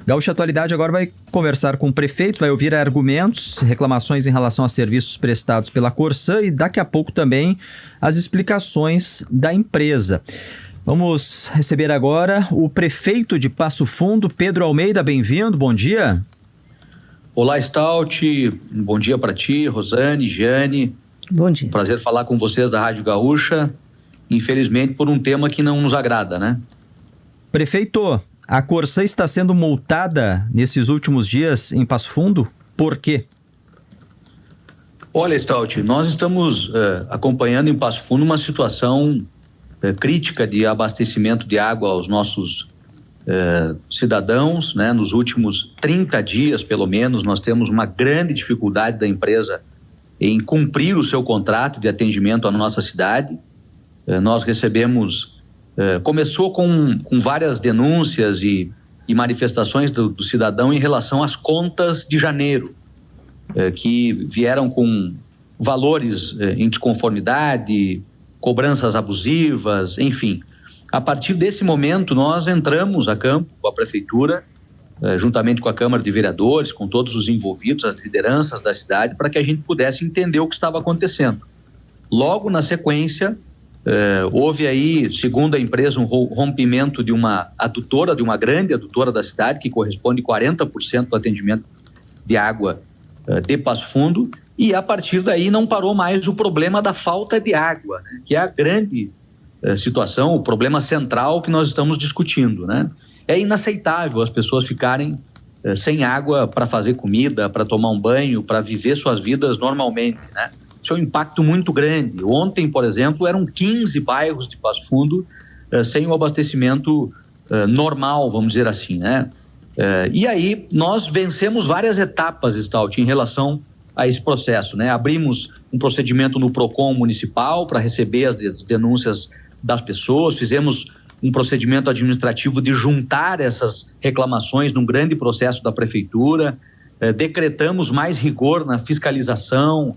Gaúcha Atualidade agora vai conversar com o prefeito, vai ouvir argumentos, reclamações em relação a serviços prestados pela Corsã e daqui a pouco também as explicações da empresa. Vamos receber agora o prefeito de Passo Fundo, Pedro Almeida. Bem-vindo, bom dia. Olá, Stout, bom dia para ti, Rosane, Jane. Bom dia. Prazer falar com vocês da Rádio Gaúcha, infelizmente por um tema que não nos agrada, né? Prefeito, a Corsã está sendo multada nesses últimos dias em Passo Fundo? Por quê? Olha, Stout, nós estamos acompanhando em Passo Fundo uma situação crítica de abastecimento de água aos nossos cidadãos, né? Nos últimos 30 dias, pelo menos, nós temos uma grande dificuldade da empresa em cumprir o seu contrato de atendimento à nossa cidade. Nós recebemos, começou com várias denúncias e manifestações do cidadão em relação às contas de janeiro, que vieram com valores em desconformidade, cobranças abusivas, enfim. A partir desse momento, nós entramos a campo com a Prefeitura, juntamente com a Câmara de Vereadores, com todos os envolvidos, as lideranças da cidade, para que a gente pudesse entender o que estava acontecendo. Logo na sequência, houve aí, segundo a empresa, um rompimento de uma adutora, de uma grande adutora da cidade, que corresponde a 40% do atendimento de água de Passo Fundo, e a partir daí não parou mais o problema da falta de água, né, que é a grande situação, o problema central que nós estamos discutindo, né? É inaceitável as pessoas ficarem sem água para fazer comida, para tomar um banho, para viver suas vidas normalmente, né? Isso é um impacto muito grande. Ontem, por exemplo, eram 15 bairros de Passo Fundo sem o abastecimento normal, vamos dizer assim, né? E aí nós vencemos várias etapas, Stout, em relação a esse processo, né? Abrimos um procedimento no PROCON municipal para receber as denúncias das pessoas, fizemos um procedimento administrativo de juntar essas reclamações num grande processo da Prefeitura, decretamos mais rigor na fiscalização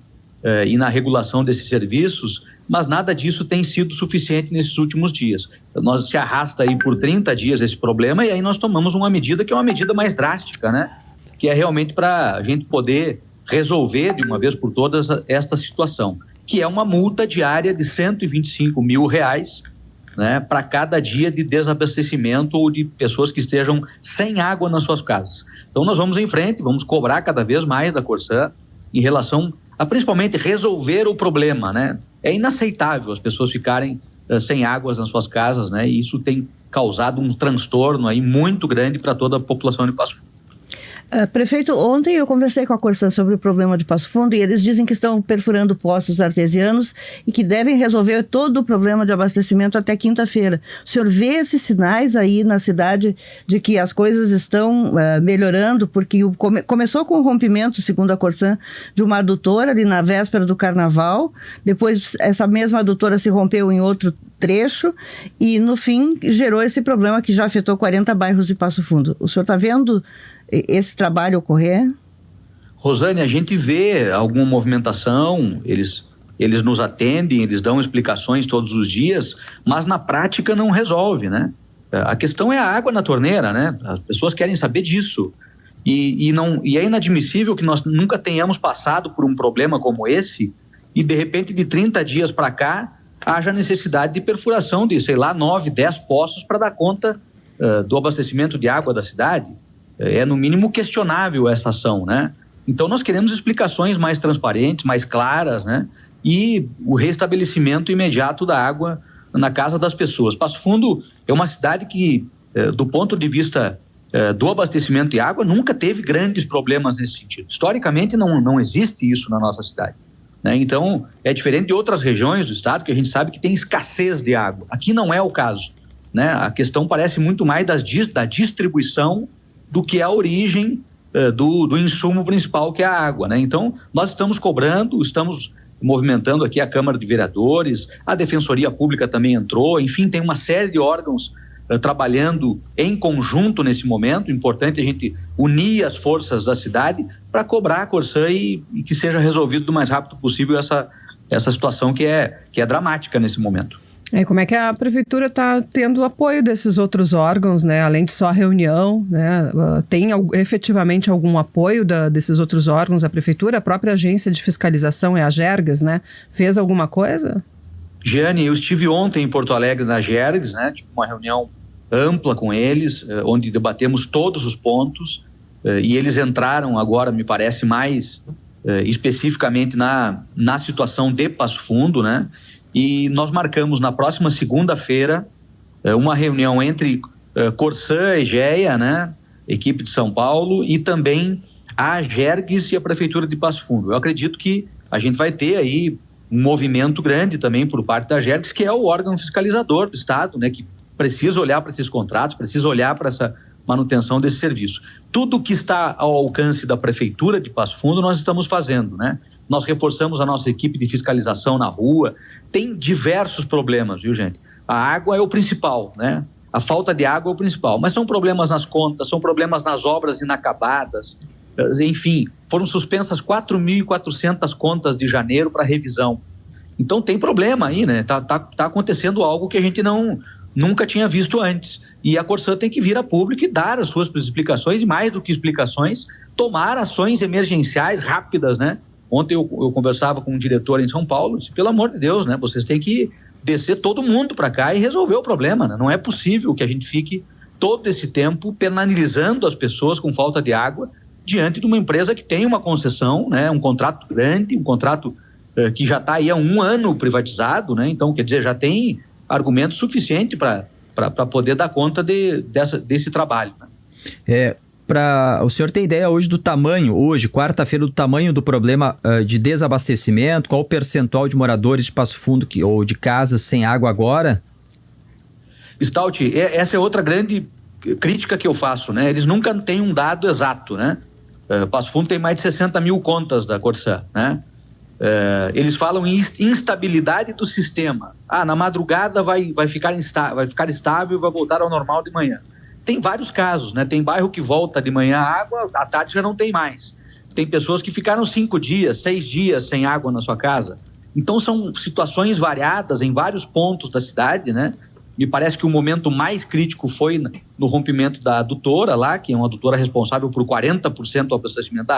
e na regulação desses serviços, mas nada disso tem sido suficiente nesses últimos dias. Nós se arrasta aí por 30 dias esse problema e aí nós tomamos uma medida que é uma medida mais drástica, né? Que é realmente para a gente poder resolver de uma vez por todas esta situação, que é uma multa diária de R$125 mil, né, para cada dia de desabastecimento ou de pessoas que estejam sem água nas suas casas. Então nós vamos em frente, vamos cobrar cada vez mais da Corsã em relação a principalmente resolver o problema, né? É inaceitável as pessoas ficarem sem águas nas suas casas, né? E isso tem causado um transtorno aí muito grande para toda a população de Passo Fundo. Prefeito, ontem eu conversei com a Corsã sobre o problema de Passo Fundo e eles dizem que estão perfurando poços artesianos e que devem resolver todo o problema de abastecimento até quinta-feira. O senhor vê esses sinais aí na cidade de que as coisas estão melhorando? Porque começou com o rompimento, segundo a Corsã, de uma adutora ali na véspera do Carnaval, depois essa mesma adutora se rompeu em outro trecho e no fim gerou esse problema que já afetou 40 bairros de Passo Fundo. O senhor está vendo esse trabalho ocorrer? Rosane, a gente vê alguma movimentação, eles nos atendem, eles dão explicações todos os dias, mas na prática não resolve, né? A questão é a água na torneira, né? As pessoas querem saber disso. E é inadmissível que nós nunca tenhamos passado por um problema como esse e de repente de 30 dias para cá haja necessidade de perfuração de, 9, 10 poços para dar conta do abastecimento de água da cidade. É no mínimo questionável essa ação, né? Então nós queremos explicações mais transparentes, mais claras, né? E o restabelecimento imediato da água na casa das pessoas. Passo Fundo é uma cidade que, do ponto de vista do abastecimento de água, nunca teve grandes problemas nesse sentido. Historicamente não existe isso na nossa cidade, né? Então é diferente de outras regiões do estado que a gente sabe que tem escassez de água. Aqui não é o caso, né? A questão parece muito mais da distribuição do que a origem do insumo principal, que é a água, né? Então, nós estamos cobrando, estamos movimentando aqui a Câmara de Vereadores, a Defensoria Pública também entrou, enfim, tem uma série de órgãos trabalhando em conjunto nesse momento. Importante a gente unir as forças da cidade para cobrar a Corsã e que seja resolvido o mais rápido possível essa situação que é dramática nesse momento. Como é que a prefeitura está tendo apoio desses outros órgãos, né? Além de só a reunião, né? Tem efetivamente algum apoio desses outros órgãos, a prefeitura? A própria agência de fiscalização, a Agergs, né? Fez alguma coisa? Jeane, eu estive ontem em Porto Alegre na Agergs, né? Tive uma reunião ampla com eles, onde debatemos todos os pontos, e eles entraram agora, me parece, mais especificamente na situação de Passo Fundo, né? E nós marcamos na próxima segunda-feira uma reunião entre Corsã, Egea, né, equipe de São Paulo, e também a Agergs e a Prefeitura de Passo Fundo. Eu acredito que a gente vai ter aí um movimento grande também por parte da Agergs, que é o órgão fiscalizador do Estado, né, que precisa olhar para esses contratos, precisa olhar para essa manutenção desse serviço. Tudo que está ao alcance da Prefeitura de Passo Fundo nós estamos fazendo, né? Nós reforçamos a nossa equipe de fiscalização na rua. Tem diversos problemas, viu, gente? A água é o principal, né? A falta de água é o principal, mas são problemas nas contas, são problemas nas obras inacabadas. Enfim, foram suspensas 4.400 contas de janeiro para revisão. Então tem problema aí, né? Tá acontecendo algo que a gente nunca tinha visto antes. E a Corsã tem que vir a público e dar as suas explicações, e mais do que explicações, tomar ações emergenciais rápidas, né? Ontem eu conversava com um diretor em São Paulo, disse, pelo amor de Deus, né? Vocês têm que descer todo mundo para cá e resolver o problema, né? Não é possível que a gente fique todo esse tempo penalizando as pessoas com falta de água diante de uma empresa que tem uma concessão, né? Um contrato grande, um contrato que já está aí há 1 ano privatizado, né? Então, quer dizer, já tem argumento suficiente para poder dar conta desse trabalho, né? O senhor tem ideia hoje do tamanho, quarta-feira, do tamanho do problema de desabastecimento? Qual o percentual de moradores de Passo Fundo ou de casas sem água agora? Stout, essa é outra grande crítica que eu faço, né? Eles nunca têm um dado exato, né? Passo Fundo tem mais de 60 mil contas da Corsã, né? Eles falam em instabilidade do sistema. Na madrugada vai ficar estável, vai voltar ao normal de manhã. Tem vários casos, né? Tem bairro que volta de manhã a água, à tarde já não tem mais. Tem pessoas que ficaram 5 dias, 6 dias sem água na sua casa. Então são situações variadas em vários pontos da cidade, né? Me parece que o momento mais crítico foi no rompimento da adutora lá, que é uma adutora responsável por 40% do abastecimento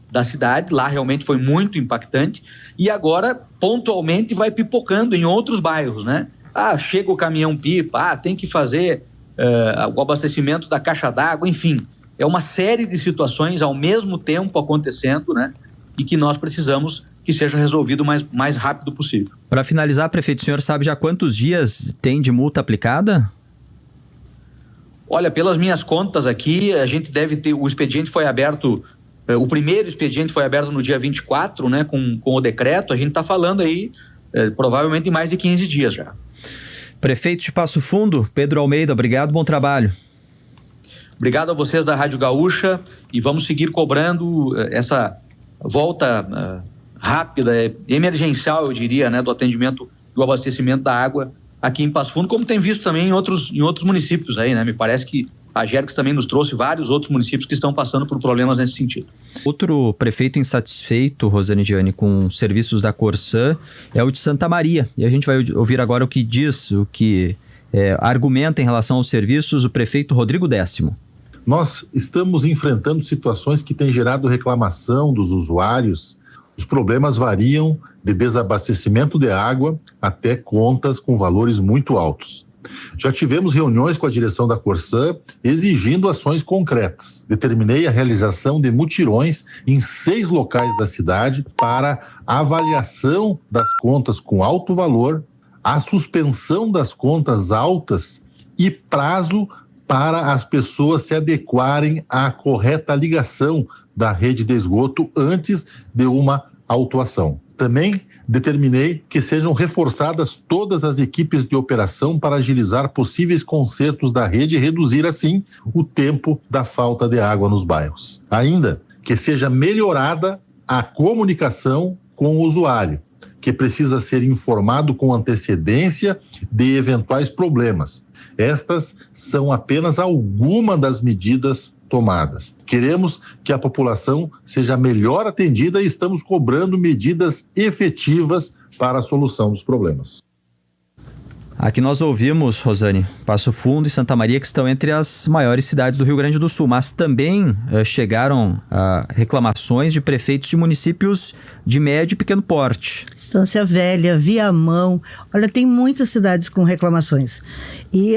da cidade. Lá realmente foi muito impactante. E agora, pontualmente, vai pipocando em outros bairros, né? Chega o caminhão-pipa, tem que fazer o abastecimento da caixa d'água, enfim. É uma série de situações ao mesmo tempo acontecendo, né? E que nós precisamos que seja resolvido o mais rápido possível. Para finalizar, prefeito, o senhor sabe já quantos dias tem de multa aplicada? Olha, pelas minhas contas aqui, a gente deve ter, o expediente foi aberto, o primeiro expediente foi aberto no dia 24, né, com o decreto. A gente está falando aí, provavelmente, de mais de 15 dias já. Prefeito de Passo Fundo, Pedro Almeida, obrigado, bom trabalho. Obrigado a vocês da Rádio Gaúcha, e vamos seguir cobrando essa volta rápida, emergencial, eu diria, né, do atendimento do abastecimento da água aqui em Passo Fundo, como tem visto também em outros municípios aí, né? Me parece que a Agergs também nos trouxe vários outros municípios que estão passando por problemas nesse sentido. Outro prefeito insatisfeito, Rosane Gianni, com serviços da Corsã é o de Santa Maria. E a gente vai ouvir agora o que diz, o que argumenta em relação aos serviços o prefeito Rodrigo Décimo. Nós estamos enfrentando situações que têm gerado reclamação dos usuários. Os problemas variam de desabastecimento de água até contas com valores muito altos. Já tivemos reuniões com a direção da Corsã exigindo ações concretas. Determinei a realização de mutirões em 6 locais da cidade para avaliação das contas com alto valor, a suspensão das contas altas e prazo para as pessoas se adequarem à correta ligação da rede de esgoto antes de uma autuação. Também determinei que sejam reforçadas todas as equipes de operação para agilizar possíveis consertos da rede e reduzir, assim, o tempo da falta de água nos bairros. Ainda que seja melhorada a comunicação com o usuário, que precisa ser informado com antecedência de eventuais problemas. Estas são apenas algumas das medidas tomadas. Queremos que a população seja melhor atendida e estamos cobrando medidas efetivas para a solução dos problemas. Aqui nós ouvimos, Rosane, Passo Fundo e Santa Maria, que estão entre as maiores cidades do Rio Grande do Sul, mas também chegaram reclamações de prefeitos de municípios de médio e pequeno porte. Estância Velha, Viamão, olha, tem muitas cidades com reclamações. E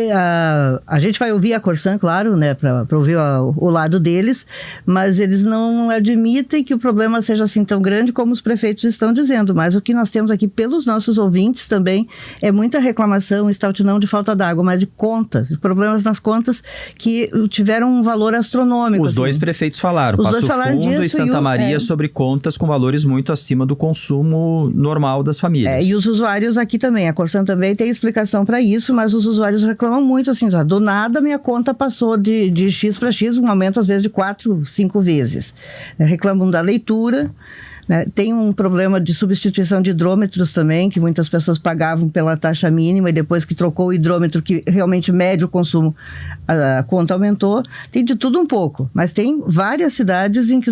a gente vai ouvir a Corsan, claro, né, para ouvir o lado deles, mas eles não admitem que o problema seja assim tão grande como os prefeitos estão dizendo. Mas o que nós temos aqui pelos nossos ouvintes também é muita reclamação, não de falta d'água, mas de contas, problemas nas contas que tiveram um valor astronômico. Os dois prefeitos falaram, Passo Fundo e Santa Maria, sobre contas com valores muito acima do consumo normal das famílias. E os usuários aqui também, a Corsan também tem explicação para isso, mas os usuários reclamam muito, assim, do nada minha conta passou de X para X, um aumento às vezes de 4, 5 vezes. Reclamam da leitura, né? Tem um problema de substituição de hidrômetros também, que muitas pessoas pagavam pela taxa mínima e depois que trocou o hidrômetro que realmente mede o consumo, a conta aumentou. Tem de tudo um pouco, mas tem várias cidades em que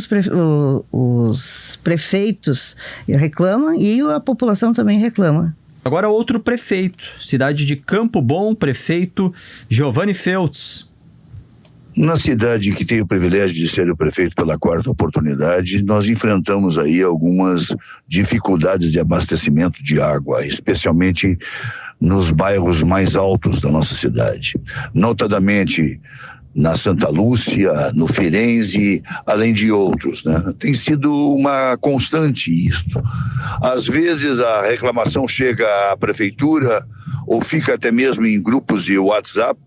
os prefeitos reclamam e a população também reclama. Agora outro prefeito, cidade de Campo Bom, prefeito Giovanni Feltz. Na cidade que tem o privilégio de ser o prefeito pela 4ª oportunidade, nós enfrentamos aí algumas dificuldades de abastecimento de água, especialmente nos bairros mais altos da nossa cidade, notadamente na Santa Lúcia, no Firenze, além de outros, né? Tem sido uma constante isto. Às vezes a reclamação chega à prefeitura ou fica até mesmo em grupos de WhatsApp,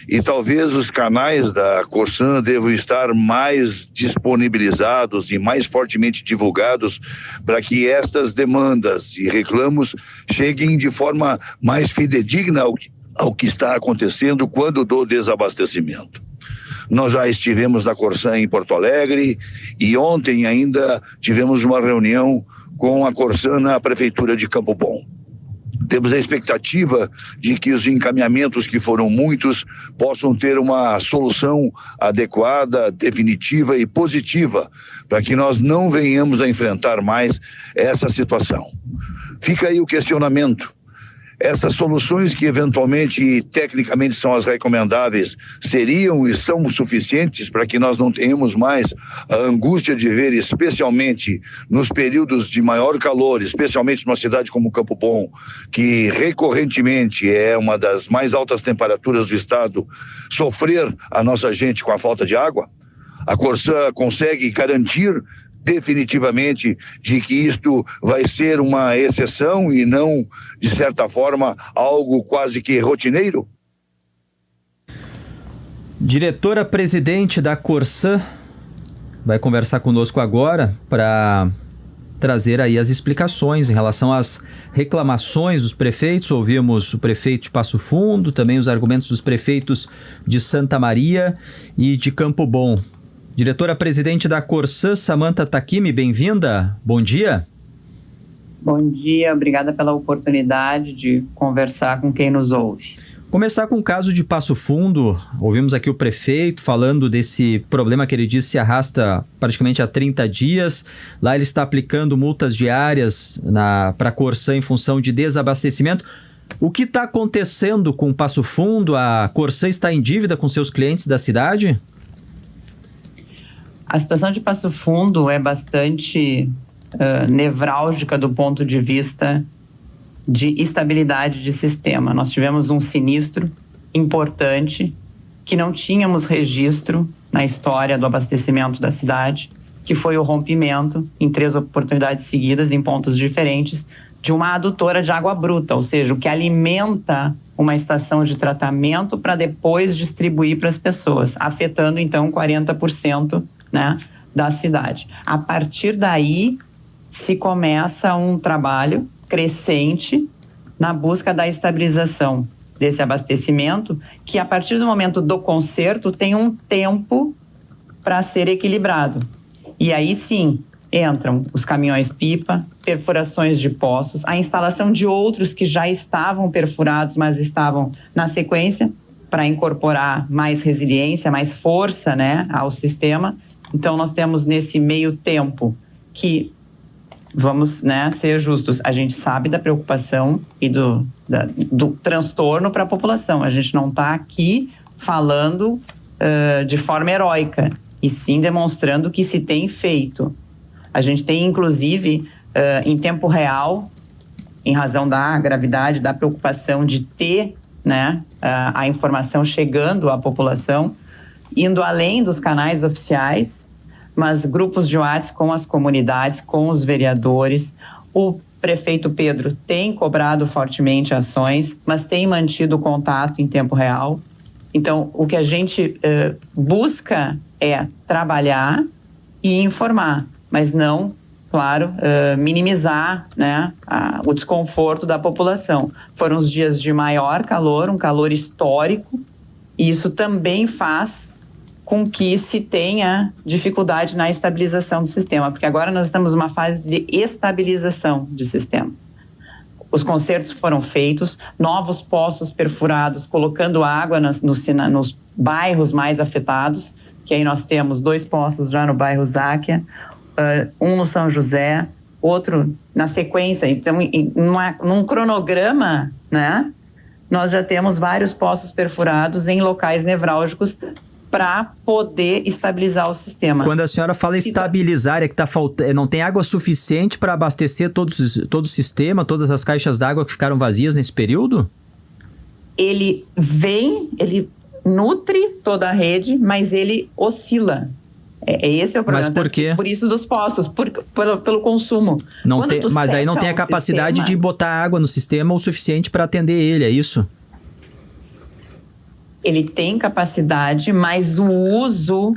e talvez os canais da Corsan devam estar mais disponibilizados e mais fortemente divulgados para que estas demandas e reclamos cheguem de forma mais fidedigna ao que está acontecendo quando do desabastecimento. Nós já estivemos na Corsan em Porto Alegre e ontem ainda tivemos uma reunião com a Corsan na Prefeitura de Campo Bom. Temos a expectativa de que os encaminhamentos, que foram muitos, possam ter uma solução adequada, definitiva e positiva, para que nós não venhamos a enfrentar mais essa situação. Fica aí o questionamento. Essas soluções que eventualmente e tecnicamente são as recomendáveis seriam e são suficientes para que nós não tenhamos mais a angústia de ver, especialmente nos períodos de maior calor, especialmente numa cidade como Campo Bom, que recorrentemente é uma das mais altas temperaturas do estado, sofrer a nossa gente com a falta de água? A Corsan consegue garantir definitivamente de que isto vai ser uma exceção e não, de certa forma, algo quase que rotineiro? Diretora-presidente da Corsan vai conversar conosco agora para trazer aí as explicações em relação às reclamações dos prefeitos. Ouvimos o prefeito de Passo Fundo, também os argumentos dos prefeitos de Santa Maria e de Campo Bom. Diretora-presidente da Corsan, Samantha Takimi, bem-vinda. Bom dia. Bom dia, obrigada pela oportunidade de conversar com quem nos ouve. Começar com o caso de Passo Fundo. Ouvimos aqui o prefeito falando desse problema que ele disse se arrasta praticamente há 30 dias. Lá ele está aplicando multas diárias para a Corsan em função de desabastecimento. O que está acontecendo com Passo Fundo? A Corsan está em dívida com seus clientes da cidade? A situação de Passo Fundo é bastante nevrálgica do ponto de vista de estabilidade de sistema. Nós tivemos um sinistro importante que não tínhamos registro na história do abastecimento da cidade, que foi o rompimento, em 3 oportunidades seguidas, em pontos diferentes, de uma adutora de água bruta, ou seja, o que alimenta uma estação de tratamento para depois distribuir para as pessoas, afetando então 40%, né, da cidade. A partir daí se começa um trabalho crescente na busca da estabilização desse abastecimento, que a partir do momento do conserto tem um tempo para ser equilibrado. E aí sim entram os caminhões-pipa, perfurações de poços, a instalação de outros que já estavam perfurados, mas estavam na sequência para incorporar mais resiliência, mais força, né, ao sistema. Então nós temos nesse meio tempo que vamos, né, ser justos, a gente sabe da preocupação e do transtorno para a população. A gente não está aqui falando de forma heróica, e sim demonstrando que se tem feito. A gente tem, inclusive, em tempo real, em razão da gravidade, da preocupação de ter, né, a informação chegando à população, indo além dos canais oficiais, mas grupos de WhatsApp com as comunidades, com os vereadores. O prefeito Pedro tem cobrado fortemente ações, mas tem mantido o contato em tempo real. Então, o que a gente busca é trabalhar e informar, mas não, claro, minimizar, né, o desconforto da população. Foram os dias de maior calor, um calor histórico, e isso também faz com que se tenha dificuldade na estabilização do sistema, porque agora nós estamos numa fase de estabilização de sistema. Os consertos foram feitos, novos poços perfurados, colocando água nos bairros mais afetados, que aí nós temos 2 poços já no bairro Záquia, um no São José, outro na sequência. Então, num cronograma, né, nós já temos vários poços perfurados em locais nevrálgicos para poder estabilizar o sistema. Quando a senhora fala estabilizar, é que não tem água suficiente para abastecer todo o sistema, todas as caixas d'água que ficaram vazias nesse período? Ele nutre toda a rede, mas ele oscila. Esse é o problema. Mas por quê? Por isso dos poços, pelo consumo. Mas daí não tem a capacidade de botar água no sistema o suficiente para atender ele, é isso? Ele tem capacidade, mas o uso,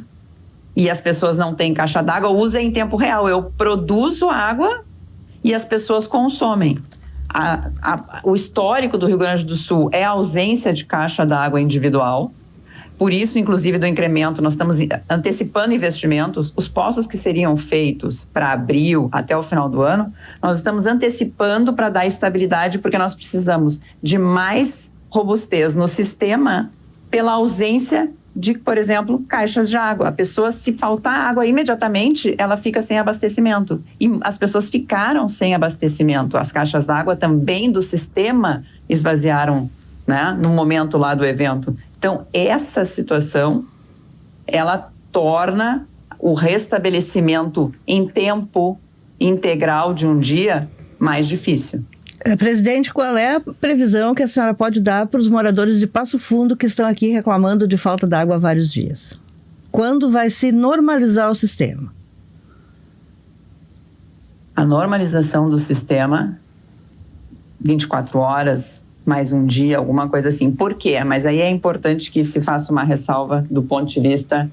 e as pessoas não têm caixa d'água, o uso é em tempo real. Eu produzo água e as pessoas consomem. O histórico do Rio Grande do Sul é a ausência de caixa d'água individual. Por isso, inclusive, do incremento, nós estamos antecipando investimentos. Os poços que seriam feitos para abril até o final do ano, nós estamos antecipando para dar estabilidade, porque nós precisamos de mais robustez no sistema pela ausência de, por exemplo, caixas de água. A pessoa, se faltar água imediatamente, ela fica sem abastecimento. E as pessoas ficaram sem abastecimento. As caixas d'água também do sistema esvaziaram, né, no momento lá do evento. Então, essa situação, ela torna o restabelecimento em tempo integral de um dia mais difícil. Presidente, qual é a previsão que a senhora pode dar para os moradores de Passo Fundo que estão aqui reclamando de falta de água há vários dias? Quando vai se normalizar o sistema? A normalização do sistema, 24 horas, mais um dia, alguma coisa assim. Por quê? Mas aí é importante que se faça uma ressalva do ponto de vista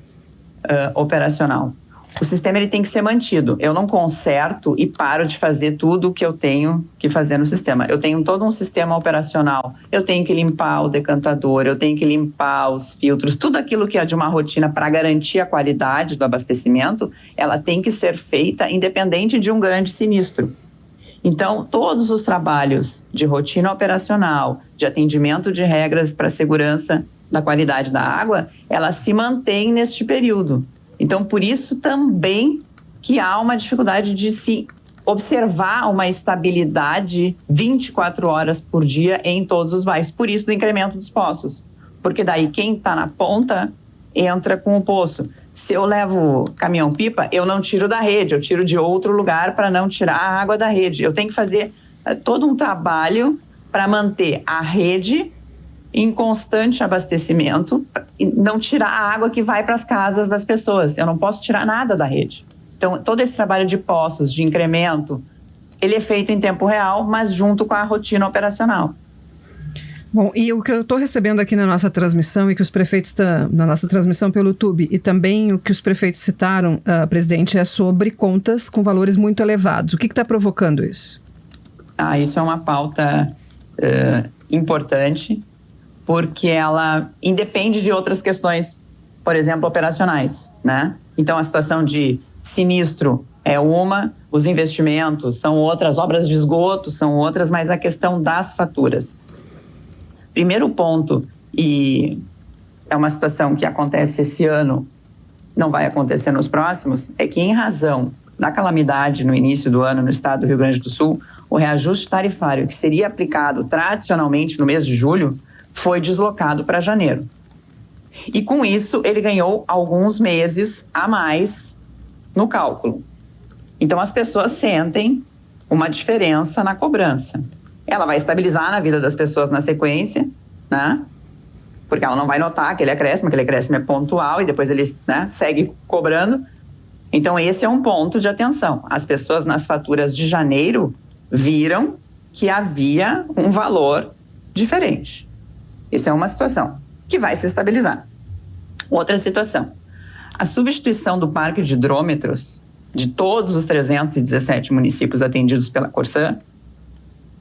operacional. O sistema ele tem que ser mantido. Eu não conserto e paro de fazer tudo o que eu tenho que fazer no sistema. Eu tenho todo um sistema operacional. Eu tenho que limpar o decantador, eu tenho que limpar os filtros, tudo aquilo que é de uma rotina para garantir a qualidade do abastecimento, ela tem que ser feita independente de um grande sinistro. Então, todos os trabalhos de rotina operacional, de atendimento de regras para a segurança da qualidade da água, ela se mantém neste período. Então, por isso também que há uma dificuldade de se observar uma estabilidade 24 horas por dia em todos os bairros. Por isso do incremento dos poços. Porque daí quem está na ponta entra com o poço. Se eu levo caminhão-pipa, eu não tiro da rede, eu tiro de outro lugar para não tirar a água da rede. Eu tenho que fazer todo um trabalho para manter a rede em constante abastecimento e não tirar a água que vai para as casas das pessoas. Eu não posso tirar nada da rede. Então, todo esse trabalho de poços, de incremento, ele é feito em tempo real, mas junto com a rotina operacional. Bom, e o que eu estou recebendo aqui na nossa transmissão e que os prefeitos na nossa transmissão pelo YouTube e também o que os prefeitos citaram, presidente, é sobre contas com valores muito elevados. O que está provocando isso? Isso é uma pauta importante, porque ela independe de outras questões, por exemplo, operacionais, né? Então, a situação de sinistro é uma, os investimentos são outras, obras de esgoto são outras, mas a questão das faturas. Primeiro ponto, e é uma situação que acontece esse ano, não vai acontecer nos próximos, é que em razão da calamidade no início do ano no estado do Rio Grande do Sul, o reajuste tarifário que seria aplicado tradicionalmente no mês de julho foi deslocado para janeiro. E com isso ele ganhou alguns meses a mais no cálculo. Então as pessoas sentem uma diferença na cobrança. Ela vai estabilizar na vida das pessoas na sequência, né? Porque ela não vai notar aquele acréscimo é pontual e depois ele, né, segue cobrando. Então esse é um ponto de atenção. As pessoas nas faturas de janeiro viram que havia um valor diferente. Isso é uma situação que vai se estabilizar. Outra situação, a substituição do parque de hidrômetros de todos os 317 municípios atendidos pela Corsã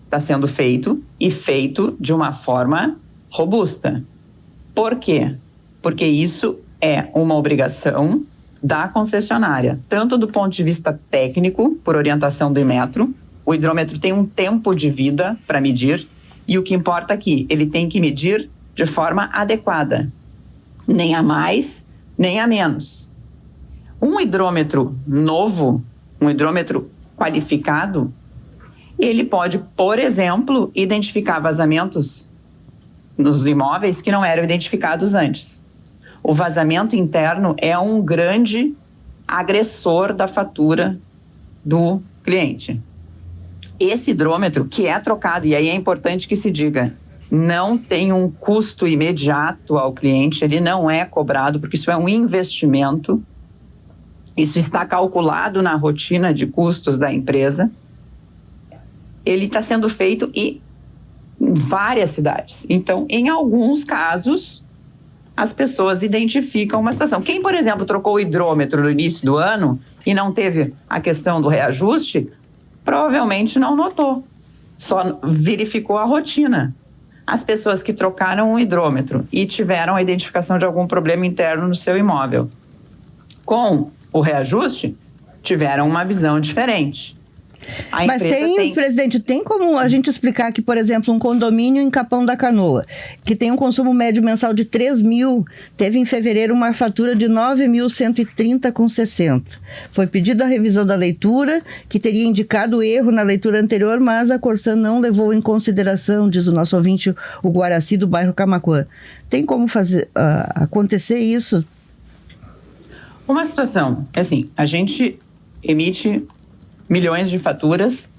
está sendo feito e feito de uma forma robusta. Por quê? Porque isso é uma obrigação da concessionária, tanto do ponto de vista técnico, por orientação do Inmetro. O hidrômetro tem um tempo de vida para medir e o que importa aqui, ele tem que medir de forma adequada, nem a mais, nem a menos. Um hidrômetro novo, um hidrômetro qualificado, ele pode, por exemplo, identificar vazamentos nos imóveis que não eram identificados antes. O vazamento interno é um grande agressor da fatura do cliente. Esse hidrômetro que é trocado, e aí é importante que se diga, não tem um custo imediato ao cliente, ele não é cobrado, porque isso é um investimento, isso está calculado na rotina de custos da empresa. Ele está sendo feito em várias cidades. Então, em alguns casos, as pessoas identificam uma situação. Quem, por exemplo, trocou o hidrômetro no início do ano e não teve a questão do reajuste, provavelmente não notou, só verificou a rotina. As pessoas que trocaram o hidrômetro e tiveram a identificação de algum problema interno no seu imóvel, com o reajuste, tiveram uma visão diferente. Mas presidente, tem como a gente explicar que, por exemplo, um condomínio em Capão da Canoa, que tem um consumo médio mensal de 3 mil, teve em fevereiro uma fatura de 9.130,60. Foi pedida a revisão da leitura, que teria indicado erro na leitura anterior, mas a Corsã não levou em consideração, diz o nosso ouvinte, o Guaraci do bairro Camaquã. Tem como fazer acontecer isso? Uma situação, assim, a gente emite milhões de faturas,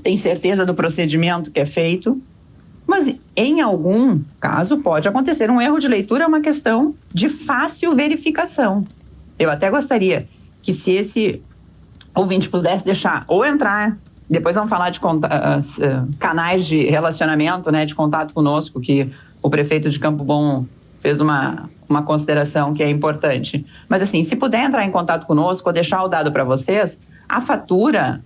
tem certeza do procedimento que é feito, mas em algum caso pode acontecer um erro de leitura, é uma questão de fácil verificação. Eu até gostaria que, se esse ouvinte pudesse deixar ou entrar, depois vamos falar de canais de relacionamento, né, de contato conosco, que o prefeito de Campo Bom fez uma consideração que é importante. Mas assim, se puder entrar em contato conosco ou deixar o dado para vocês, a fatura,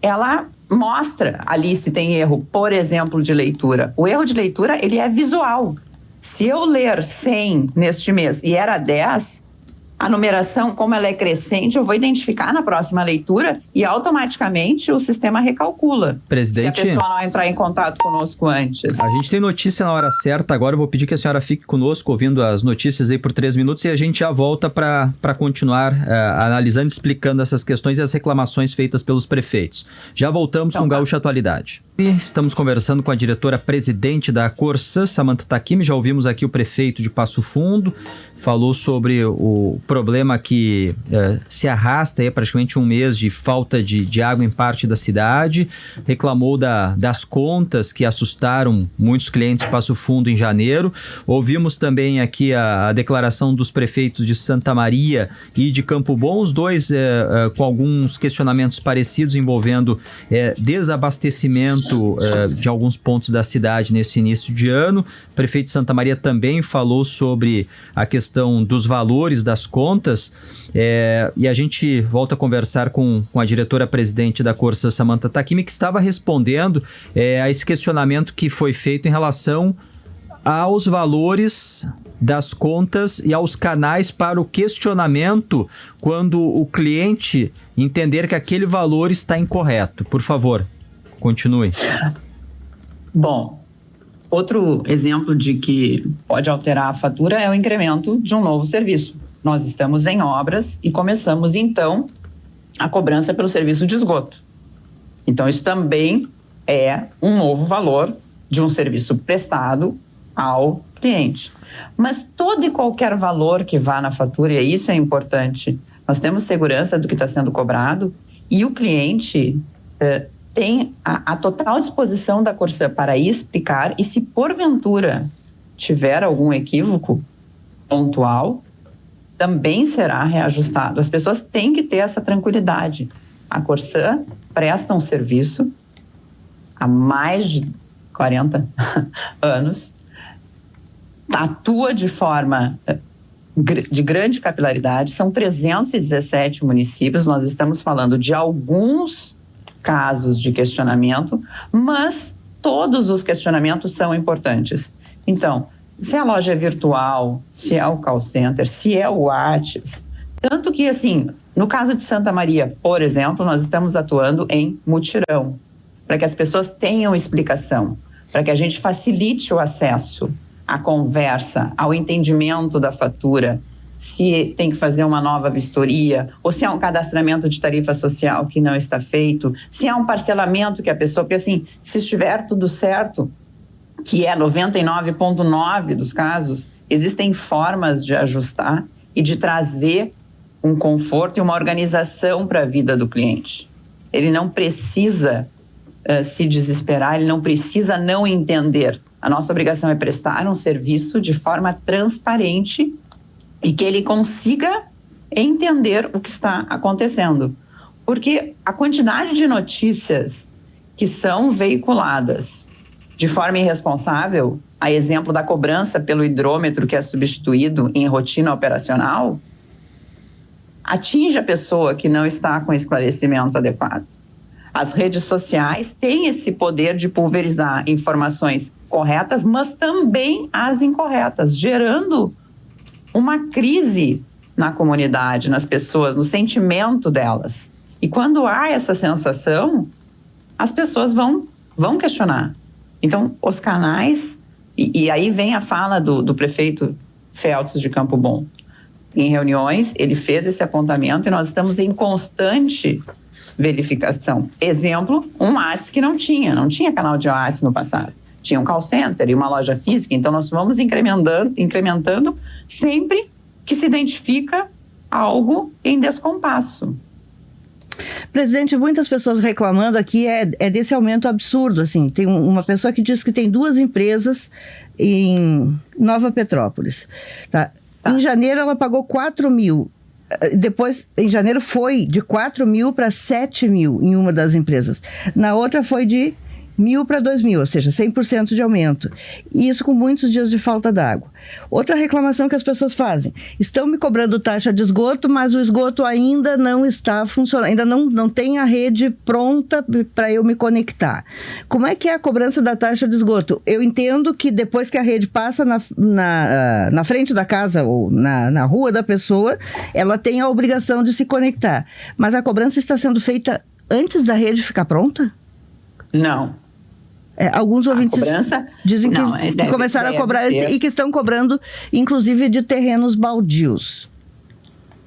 ela mostra ali se tem erro, por exemplo, de leitura. O erro de leitura, ele é visual. Se eu ler 100 neste mês e era 10, a numeração, como ela é crescente, eu vou identificar na próxima leitura e automaticamente o sistema recalcula. Presidente, se a pessoa não entrar em contato conosco antes. A gente tem notícia na hora certa agora, eu vou pedir que a senhora fique conosco ouvindo as notícias aí por 3 minutos e a gente já volta para continuar analisando e explicando essas questões e as reclamações feitas pelos prefeitos. Já voltamos com Gaúcha Atualidade. E estamos conversando com a diretora-presidente da Corsã, Samantha Takimi. Já ouvimos aqui o prefeito de Passo Fundo, falou sobre o problema que se arrasta aí praticamente um mês de falta de água em parte da cidade, reclamou das contas que assustaram muitos clientes de Passo Fundo em janeiro. Ouvimos também aqui a declaração dos prefeitos de Santa Maria e de Campo Bom, os dois com alguns questionamentos parecidos envolvendo desabastecimento de alguns pontos da cidade nesse início de ano. O prefeito de Santa Maria também falou sobre a questão dos valores das contas, e a gente volta a conversar com a diretora-presidente da Corsã, Samantha Takimi, que estava respondendo a esse questionamento que foi feito em relação aos valores das contas e aos canais para o questionamento quando o cliente entender que aquele valor está incorreto. Por favor, continue. Bom, outro exemplo de que pode alterar a fatura é o incremento de um novo serviço. Nós estamos em obras e começamos, então, a cobrança pelo serviço de esgoto. Então, isso também é um novo valor de um serviço prestado ao cliente. Mas todo e qualquer valor que vá na fatura, e isso é importante, nós temos segurança do que está sendo cobrado e o cliente tem a total disposição da Corsã para explicar, e se porventura tiver algum equívoco pontual, também será reajustado. As pessoas têm que ter essa tranquilidade. A Corsã presta um serviço há mais de 40 anos, atua de forma de grande capilaridade, são 317 municípios, nós estamos falando de alguns casos de questionamento, mas todos os questionamentos são importantes. Então, se a loja é virtual, se é o call center, se é o WhatsApp, tanto que, assim, no caso de Santa Maria, por exemplo, nós estamos atuando em mutirão, para que as pessoas tenham explicação, para que a gente facilite o acesso à conversa, ao entendimento da fatura, se tem que fazer uma nova vistoria, ou se há um cadastramento de tarifa social que não está feito, se há um parcelamento que a pessoa... Porque, assim, se estiver tudo certo, que é 99,9% dos casos, existem formas de ajustar e de trazer um conforto e uma organização para a vida do cliente. Ele não precisa se desesperar, ele não precisa não entender. A nossa obrigação é prestar um serviço de forma transparente e que ele consiga entender o que está acontecendo. Porque a quantidade de notícias que são veiculadas de forma irresponsável, a exemplo da cobrança pelo hidrômetro que é substituído em rotina operacional, atinge a pessoa que não está com esclarecimento adequado. As redes sociais têm esse poder de pulverizar informações corretas, mas também as incorretas, gerando uma crise na comunidade, nas pessoas, no sentimento delas. E quando há essa sensação, as pessoas vão questionar. Então, os canais, e aí vem a fala do prefeito Feltz de Campo Bom. Em reuniões, ele fez esse apontamento e nós estamos em constante verificação. Exemplo, um WhatsApp que não tinha canal de WhatsApp no passado. Tinha um call center e uma loja física, então nós vamos incrementando sempre que se identifica algo em descompasso. Presidente, muitas pessoas reclamando aqui é desse aumento absurdo, assim. Tem uma pessoa que diz que tem 2 empresas em Nova Petrópolis. Tá? Em janeiro ela pagou 4 mil. Depois, em janeiro foi de 4 mil para 7 mil em uma das empresas. Na outra foi de 1.000 para 2.000, ou seja, 100% de aumento. E isso com muitos dias de falta d'água. Outra reclamação que as pessoas fazem: estão me cobrando taxa de esgoto, mas o esgoto ainda não está funcionando, ainda não tem a rede pronta para eu me conectar. Como é que é a cobrança da taxa de esgoto? Eu entendo que depois que a rede passa na frente da casa ou na rua da pessoa, ela tem a obrigação de se conectar. Mas a cobrança está sendo feita antes da rede ficar pronta? Não. Alguns ouvintes dizem que começaram a cobrar antes e que estão cobrando, inclusive, de terrenos baldios.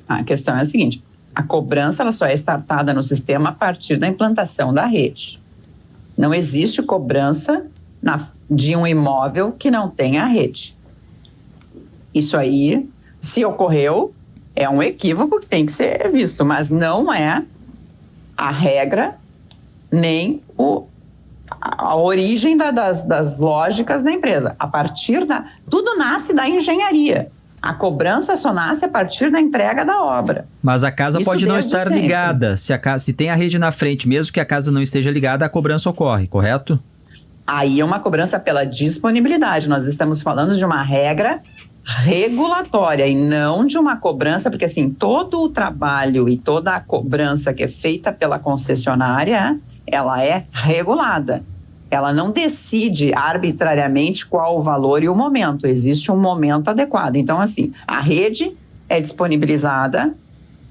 A questão é a seguinte: a cobrança ela só é startada no sistema a partir da implantação da rede. Não existe cobrança de um imóvel que não tenha rede. Isso aí, se ocorreu, é um equívoco que tem que ser visto, mas não é a regra nem a origem das lógicas da empresa. Tudo nasce da engenharia. A cobrança só nasce a partir da entrega da obra. Mas a casa pode não estar ligada. Se tem a rede na frente, mesmo que a casa não esteja ligada, a cobrança ocorre, correto? Aí é uma cobrança pela disponibilidade. Nós estamos falando de uma regra regulatória e não de uma cobrança, porque assim, todo o trabalho e toda a cobrança que é feita pela concessionária, ela é regulada. Ela não decide arbitrariamente qual o valor e o momento. Existe um momento adequado. Então, assim, a rede é disponibilizada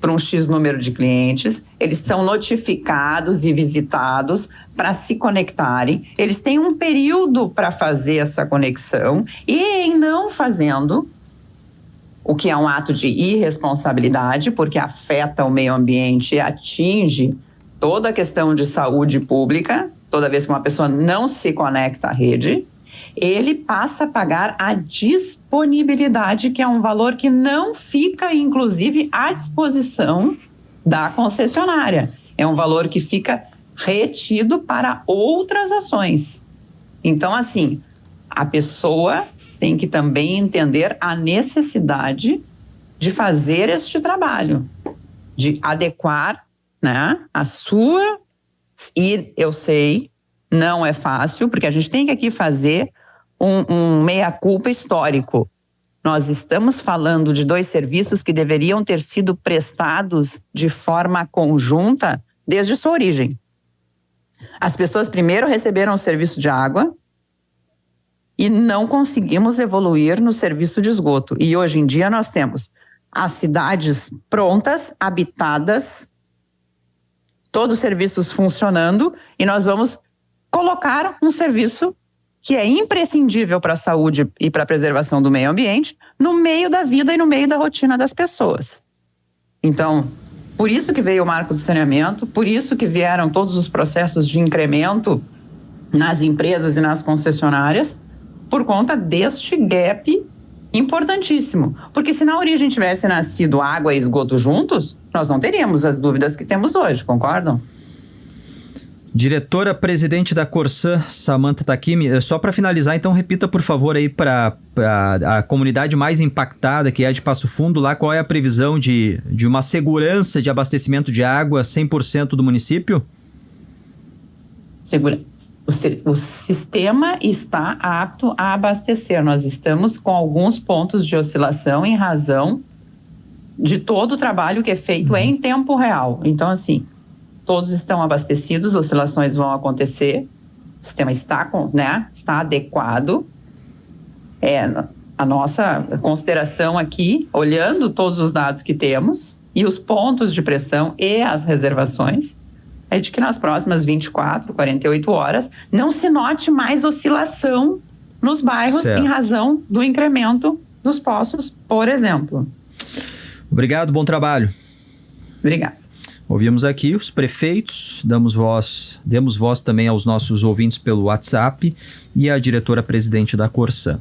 para um X número de clientes, eles são notificados e visitados para se conectarem. Eles têm um período para fazer essa conexão e, em não fazendo, o que é um ato de irresponsabilidade, porque afeta o meio ambiente e atinge toda a questão de saúde pública. Toda vez que uma pessoa não se conecta à rede, ele passa a pagar a disponibilidade, que é um valor que não fica, inclusive, à disposição da concessionária. É um valor que fica retido para outras ações. Então, assim, a pessoa tem que também entender a necessidade de fazer este trabalho, de adequar, né, a sua... E eu sei, não é fácil, porque a gente tem que aqui fazer um meia-culpa histórico. Nós estamos falando de 2 serviços que deveriam ter sido prestados de forma conjunta desde sua origem. As pessoas primeiro receberam o serviço de água e não conseguimos evoluir no serviço de esgoto. E hoje em dia nós temos as cidades prontas, habitadas, todos os serviços funcionando, e nós vamos colocar um serviço que é imprescindível para a saúde e para a preservação do meio ambiente no meio da vida e no meio da rotina das pessoas. Então, por isso que veio o marco do saneamento, por isso que vieram todos os processos de incremento nas empresas e nas concessionárias, por conta deste gap importantíssimo. Porque se na origem tivesse nascido água e esgoto juntos, nós não teríamos as dúvidas que temos hoje, concordam? Diretora-presidente da Corsã, Samantha Takimi, só para finalizar, então repita por favor aí para a comunidade mais impactada, que é a de Passo Fundo, lá qual é a previsão de uma segurança de abastecimento de água 100% do município? O sistema está apto a abastecer. Nós estamos com alguns pontos de oscilação em razão de todo o trabalho que é feito em tempo real. Então, assim, todos estão abastecidos, oscilações vão acontecer, o sistema está adequado. A nossa consideração aqui, olhando todos os dados que temos e os pontos de pressão e as reservações, é de que nas próximas 24, 48 horas não se note mais oscilação nos bairros, certo, em razão do incremento dos poços, por exemplo. Obrigado, bom trabalho. Obrigada. Ouvimos aqui os prefeitos, demos voz também aos nossos ouvintes pelo WhatsApp e a diretora-presidente da Corsã.